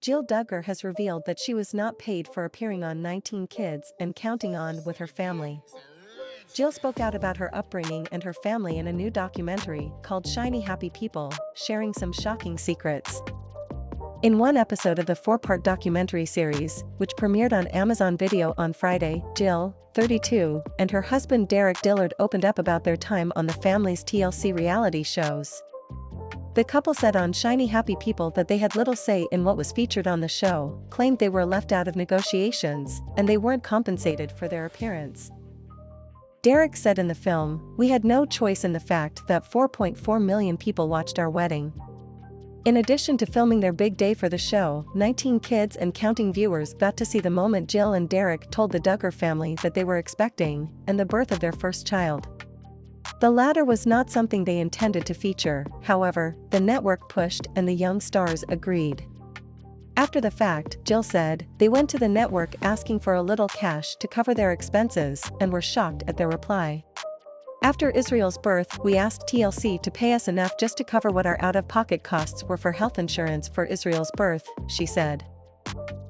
Jill Duggar has revealed that she was not paid for appearing on 19 Kids and Counting On with her family. Jill spoke out about her upbringing and her family in a new documentary called Shiny Happy People, sharing some shocking secrets. In one episode of the four-part documentary series, which premiered on Amazon Video on Friday, Jill, 32, and her husband Derek Dillard opened up about their time on the family's TLC reality shows. The couple said on Shiny Happy People that they had little say in what was featured on the show, claimed they were left out of negotiations, and they weren't compensated for their appearance. Derek said in the film, "We had no choice in the fact that 4.4 million people watched our wedding." In addition to filming their big day for the show, 19 Kids and Counting viewers got to see the moment Jill and Derek told the Duggar family that they were expecting, and the birth of their first child. The latter was not something they intended to feature, however, the network pushed and the young stars agreed. After the fact, Jill said, "They went to the network asking for a little cash to cover their expenses and were shocked at their reply. After Israel's birth, we asked TLC to pay us enough just to cover what our out-of-pocket costs were for health insurance for Israel's birth," she said.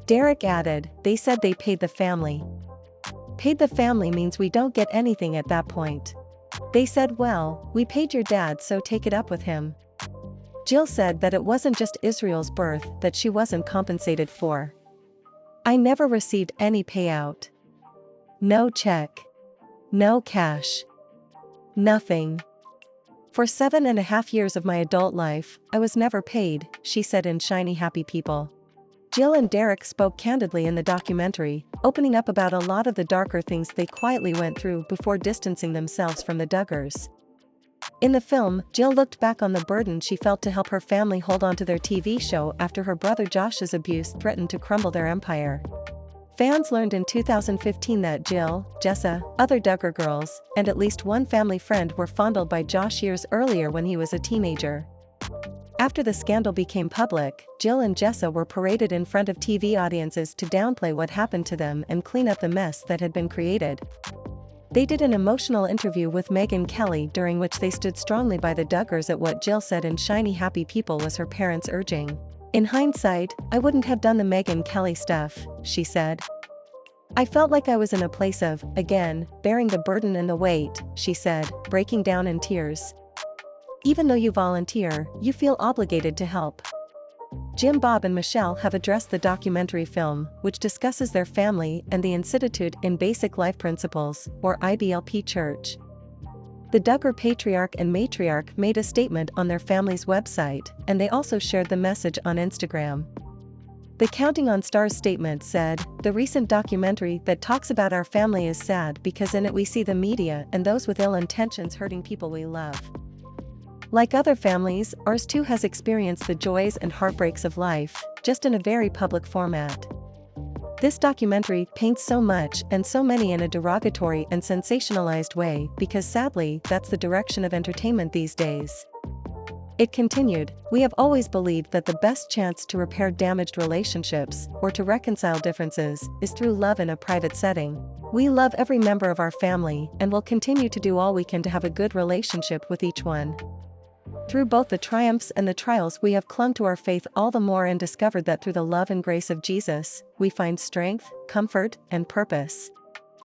Derek added, "They said they paid the family. Paid the family means we don't get anything at that point. They said, well, we paid your dad, so take it up with him." Jill said that it wasn't just Israel's birth that she wasn't compensated for. "I never received any payout. No check. No cash. Nothing. For 7.5 years of my adult life, I was never paid," she said in Shiny Happy People. Jill and Derek spoke candidly in the documentary, opening up about a lot of the darker things they quietly went through before distancing themselves from the Duggars. In the film, Jill looked back on the burden she felt to help her family hold on to their TV show after her brother Josh's abuse threatened to crumble their empire. Fans learned in 2015 that Jill, Jessa, other Duggar girls, and at least one family friend were fondled by Josh years earlier when he was a teenager. After the scandal became public, Jill and Jessa were paraded in front of TV audiences to downplay what happened to them and clean up the mess that had been created. They did an emotional interview with Megyn Kelly during which they stood strongly by the Duggars at what Jill said in Shiny Happy People was her parents' urging. "In hindsight, I wouldn't have done the Megyn Kelly stuff," she said. "I felt like I was in a place of, again, bearing the burden and the weight," she said, breaking down in tears. "Even though you volunteer, you feel obligated to help." Jim, Bob and Michelle have addressed the documentary film, which discusses their family and the Institute in Basic Life Principles, or IBLP Church. The Duggar patriarch and matriarch made a statement on their family's website, and they also shared the message on Instagram. The Counting on Stars statement said, "The recent documentary that talks about our family is sad because in it we see the media and those with ill intentions hurting people we love. Like other families, ours too has experienced the joys and heartbreaks of life, just in a very public format. This documentary paints so much and so many in a derogatory and sensationalized way because sadly that's the direction of entertainment these days." It continued, "We have always believed that the best chance to repair damaged relationships, or to reconcile differences, is through love in a private setting. We love every member of our family and will continue to do all we can to have a good relationship with each one. Through both the triumphs and the trials we have clung to our faith all the more and discovered that through the love and grace of Jesus, we find strength, comfort, and purpose."